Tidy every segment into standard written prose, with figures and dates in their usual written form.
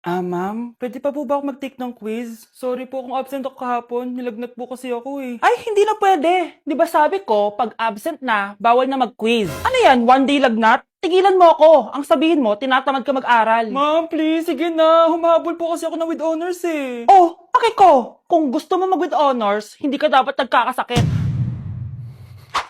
Ma'am, pwede pa po ba ako mag-take ng quiz? Sorry po kung absent ako kahapon. Nilagnat po kasi ako eh. Ay, hindi na pwede. Di ba sabi ko, pag absent na, bawal na mag-quiz. Ano yan, one day lagnat? Tigilan mo ako. Ang sabihin mo, tinatamad ka mag-aral. Ma'am, please, sige na. Humahabol po kasi ako ng with honors eh. Oh, ko. Kung gusto mo mag-with honors, hindi ka dapat nagkakasakit.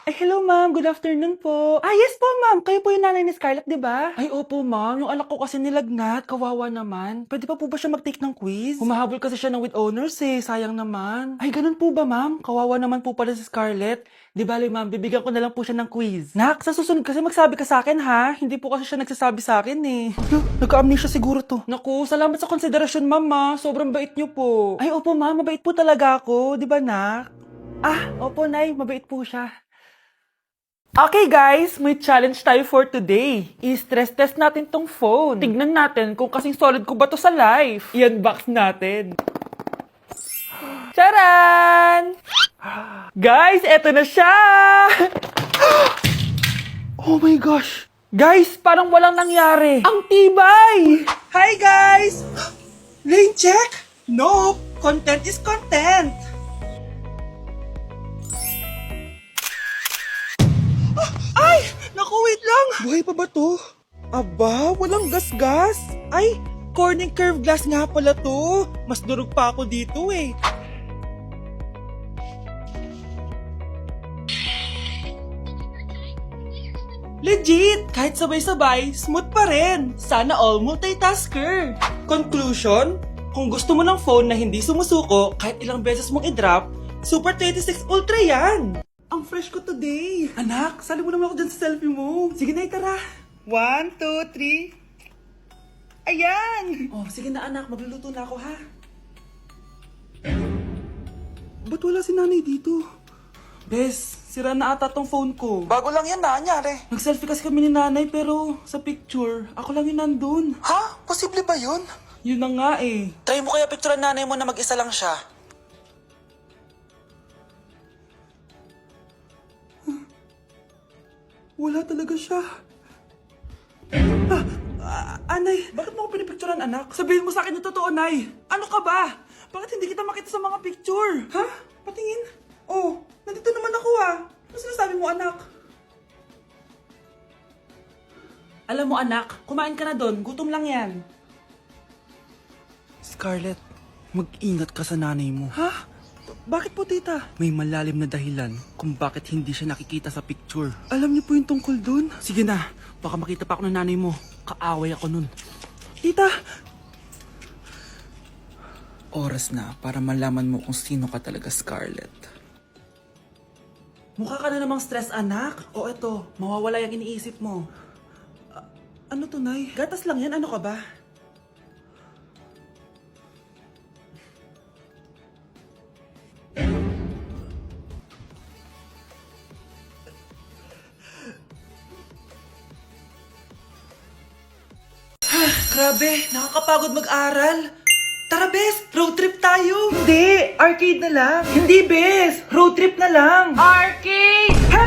Ay, hello ma'am. Good afternoon po. Yes po ma'am. Kayo po yung nanay ni Scarlett, di ba? Ay, opo ma'am. Yung anak ko kasi nilagnat. Kawawa naman. Pwede pa po ba siya mag-take ng quiz? Humahabol kasi siya ng with honors eh. Sayang naman. Ay, ganun po ba ma'am? Kawawa naman po pala si Scarlett. Di bale ma'am, bibigyan ko na lang po siya ng quiz. Nak, sa susunod kasi magsabi ka sa akin ha. Hindi po kasi siya nagsasabi sa akin eh. Nagka-amnesia siguro to. Naku, salamat sa konsiderasyon ma'am ha. Sobrang bait niyo po. Ay, opo ma'am. Mabait po talaga ako. Di ba nak? Opo nay. Mabait po siya. Okay guys, may challenge tayo for today. I-stress test natin tong phone. Tignan natin kung kasing solid ko ba to sa life. I-unbox natin. Charan! Guys, eto na siya! Oh my gosh! Guys, parang walang nangyari. Ang tibay! Hi guys! Lane check? No! Content is content! Ay! Naku, wait lang! Buhay pa ba to? Aba, walang gas-gas! Ay, Corning curved glass nga pala to! Mas durog pa ako dito eh! Legit! Kahit sabay-sabay, smooth pa rin! Sana all multitasker! Conclusion? Kung gusto mo ng phone na hindi sumusuko kahit ilang beses mong i-drop, Super 26 Ultra yan! Ang fresh ko today! Anak, sali mo naman ako dyan sa selfie mo! Sige na, tara! 1, 2, 3... Ayan! Oh, sige na anak, magluluto na ako ha! Ba't wala si nanay dito? Bes, sira na ata tong phone ko. Bago lang yan, nangyari. Nag-selfie kasi kami ni nanay pero sa picture, ako lang yung nandun. Ha? Posible ba yun? Yun na nga eh. Try mo kaya picturean nanay mo na mag-isa lang siya. Wala talaga siya. Anay, bakit mo ako pinipicturean anak? Sabihin mo sa akin yung totoo, Nay. Ano ka ba? Bakit hindi kita makita sa mga picture? Ha? Patingin? Oh, nandito naman ako ah. Ano sinasabi mo anak? Alam mo anak, kumain ka na doon. Gutom lang yan. Scarlett, mag-ingat ka sa nanay mo. Ha? Bakit po tita? May malalim na dahilan kung bakit hindi siya nakikita sa picture. Alam niyo po yung tungkol doon? Sige na, baka makita pa ako ng nanay mo. Kaaway ako nun. Tita! Oras na para malaman mo kung sino ka talaga, Scarlett. Mukha ka na namang stress anak. O eto, mawawala yung iniisip mo. Ano to, Nay? Gatas lang yan, ano ka ba? Grabe, nakakapagod mag-aral. Tara, Bes, road trip tayo. Hindi! Arcade na lang! Hindi, Bes! Road trip na lang! Arcade! Ha?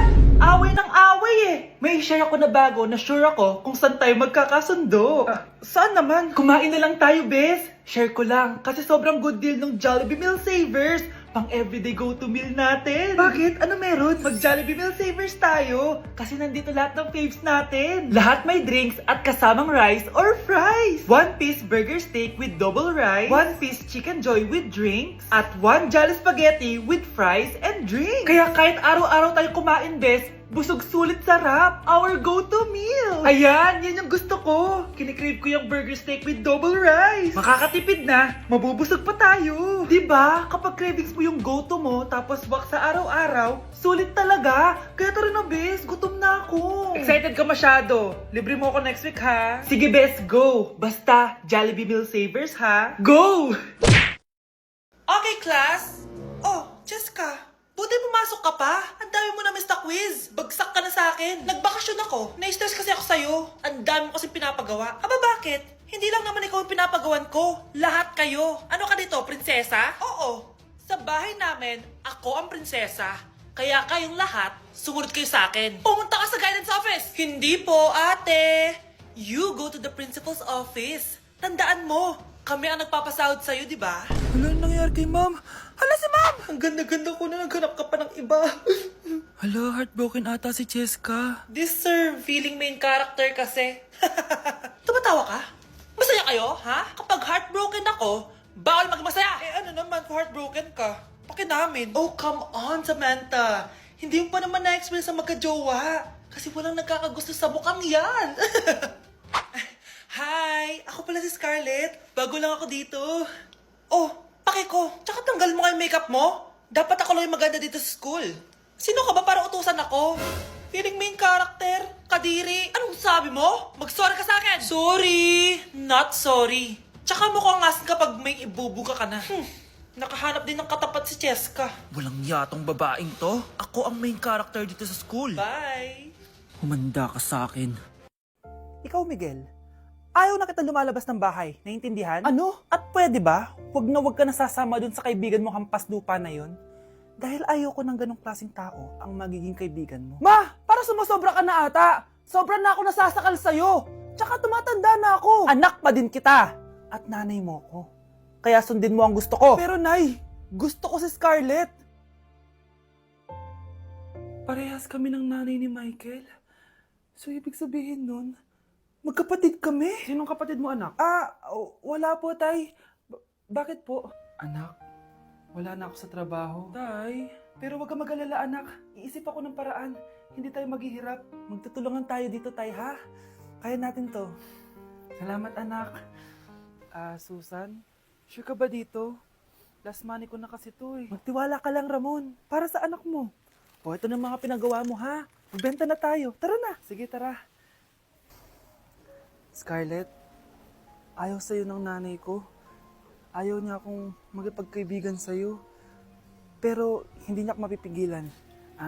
Away ng away eh! May share ako na bago na sure ako kung saan tayo magkakasundo. Saan naman? Kumain na lang tayo, Bes! Share ko lang kasi sobrang good deal ng Jollibee Meal Savers. Pang everyday go-to meal natin. Bakit? Ano meron? Mag Jollibee Meal Savers tayo. Kasi nandito lahat ng faves natin. Lahat may drinks at kasamang rice or fries. 1-piece burger steak with double rice. 1-piece chicken joy with drinks. At 1 Jolly Spaghetti with fries and drinks. Kaya kahit araw-araw tayo kumain, Bes, busog sulit sarap. Our go-to meal. Ayan, yan yung gusto ko. Kinikrave ko yung burger steak with double rice. Makakatipid na, mabubusog pa tayo. Diba? Kapag cravings mo yung go-to mo, tapos wak sa araw-araw, sulit talaga. Kaya tara na, Bes. Gutom na ako. Excited ka masyado. Libre mo ako next week, ha? Sige, Bes, go. Basta, Jollibee Meal Savers, ha? Go! Okay, class. Oh, Jessica, buti pumasok ka pa. Ang dami mo na miss na quiz. Bagsak ka na sa akin. Nagbakasyon ako. Na-stress kasi ako sa'yo. Ang dami mo kasi pinapagawa. Aba, bakit? Hindi lang naman ikaw ang pinapagawan ko. Lahat kayo. Ano ka dito, prinsesa? Oo. Sa bahay namin, ako ang prinsesa. Kaya kayong lahat, sumunod kayo sa akin. Pumunta ka sa guidance office. Hindi po, ate. You go to the principal's office. Tandaan mo, Kami ang nagpapasahod sa'yo, di ba? Wala nangyari kay ma'am. Hala si ma'am! Ang ganda-ganda ko na naghanap ka pa ng iba. Hala, heartbroken ata si Cheska. This sir, feeling main character kasi. Tumatawa ka? Masaya kayo, ha? Kapag heartbroken ako, bawal maging masaya. Eh ano naman kung heartbroken ka? Pakinamin. Oh, come on, Samantha. Hindi mo pa naman na-experience sa magka-jowa. Kasi walang nagkakagusto sa mukhang yan. Hi! Ako pala si Scarlett. Bago lang ako dito. Oh, pake ko. Tsaka tanggal mo nga yung makeup mo. Dapat ako lang yung maganda dito sa school. Sino ka ba para utusan ako? Feeling main character? Kadiri? Anong sabi mo? Mag-sorry ka sa akin! Sorry! Not sorry. Tsaka mukhang asin kapag may ibubuga ka na. Nakahanap din ng katapat si Cheska. Walang yatong babaeng to. Ako ang main character dito sa school. Bye! Humanda ka sa akin. Ikaw, Miguel. Ayaw na kita lumalabas ng bahay. Naiintindihan? Ano? At pwede ba? Huwag ka nasasama dun sa kaibigan mo hampas lupa na yon. Dahil ayoko ng ganong klaseng tao ang magiging kaibigan mo. Ma! Para sumusobra ka na ata! Sobra na ako nasasakal sa'yo! Tsaka tumatanda na ako! Anak pa din kita! At nanay mo ko. Kaya sundin mo ang gusto ko. Pero Nay, gusto ko si Scarlett. Parehas kami ng nanay ni Michael. So, ibig sabihin nun, magkapatid kami? Sinong kapatid mo, anak? Wala po, Tay. Bakit po? Anak, wala na ako sa trabaho. Tay, pero wag ka mag-alala, anak. Iisip ako ng paraan. Hindi tayo maghihirap. Magtutulungan tayo dito, Tay, ha? Kaya natin to. Salamat, anak. Susan, sure ka ba dito? Last money ko na kasi to, eh. Magtiwala ka lang, Ramon. Para sa anak mo. O, ito na mga pinagawa mo, ha? Magbenta na tayo. Tara na. Sige, tara. Scarlett, ayaw sa'yo ng nanay ko. Ayaw niya akong magipagkaibigan sa'yo. Pero hindi niya ako mapipigilan.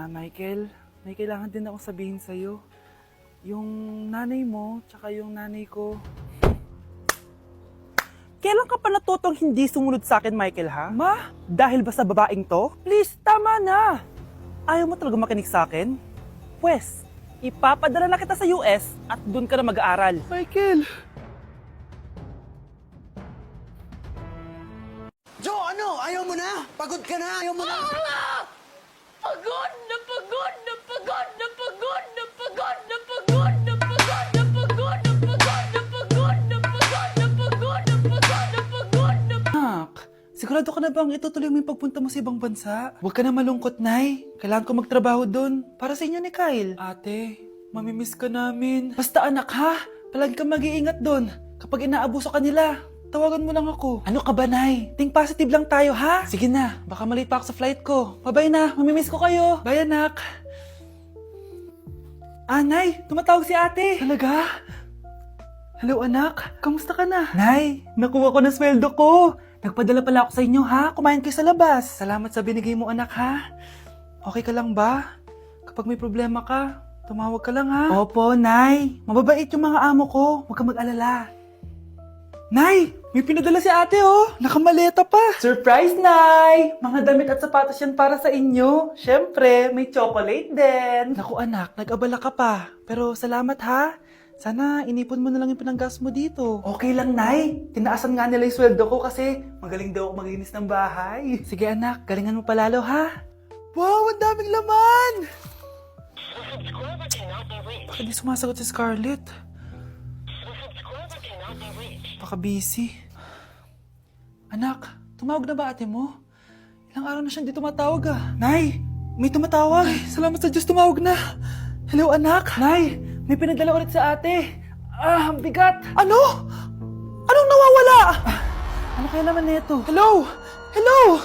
Michael, may kailangan din akong sabihin sa'yo. Yung nanay mo, tsaka yung nanay ko. Kailan ka pa natutong hindi sumunod sa akin, Michael, ha? Ma! Dahil ba sa babaeng to? Please, tama na! Ayaw mo talaga makinig sa akin? Pwes, ipapadala na kita sa US at doon ka na mag-aaral. Michael! Joe, ano? Ayaw mo na? Pagod ka na? Ayaw mo na? Pagod na pagod na pagod na pagod na pagod na pagod na pagod na pagod na pagod na pagod na pagod na pagod na pagod na pagod na Anak, sigurado ka na bang itutuloy mo yung pagpunta mo sa ibang bansa? Huwag ka na malungkot, Nay. Kailangan ko magtrabaho doon. Para sa inyo ni Kyle. Ate, mamimiss ka namin. Basta anak, ha? Palagi ka mag-iingat doon. Kapag inaabuso ka nila, tawagan mo lang ako. Ano ka ba, Nay? Think positive lang tayo, ha? Sige na, baka malate pa ako sa flight ko. Bye-bye na, mamimiss ko kayo. Bye, anak. Nay, tumatawag si ate. Talaga? Hello, anak. Kamusta ka na? Nay, nakuha ko na sweldo ko. Nagpadala pala ako sa inyo, ha? Kumain kayo sa labas. Salamat sa binigay mo, anak, ha? Okay ka lang ba? Kapag may problema ka, tumawag ka lang, ha? Opo, Nay. Mababait yung mga amo ko. Huwag ka mag-alala. Nay, may pinadala si ate, oh. Nakamaleta pa. Surprise, Nay! Mga damit at sapatos yan para sa inyo. Siyempre, may chocolate din. Naku, anak, nag-abala ka pa. Pero salamat, ha? Sana inipon mo na lang yung pinanggas mo dito. Okay lang, Nay. Tinaasan nga nila yung sweldo ko kasi magaling daw ako maglinis ng bahay. Sige, anak. Galingan mo palalo, ha? Wow, ang daming laman! Bakit di sumasagot si Scarlett? Baka busy. Anak, tumawag na ba ate mo? Ilang araw na siyang di tumatawag, ah. Nay, may tumatawag. Ay, salamat sa Diyos, tumawag na. Hello, anak. Nay, may pinadala ulit sa ate. Ang bigat. Ano? Anong nawawala? Ano kaya naman nito? Hello? Hello?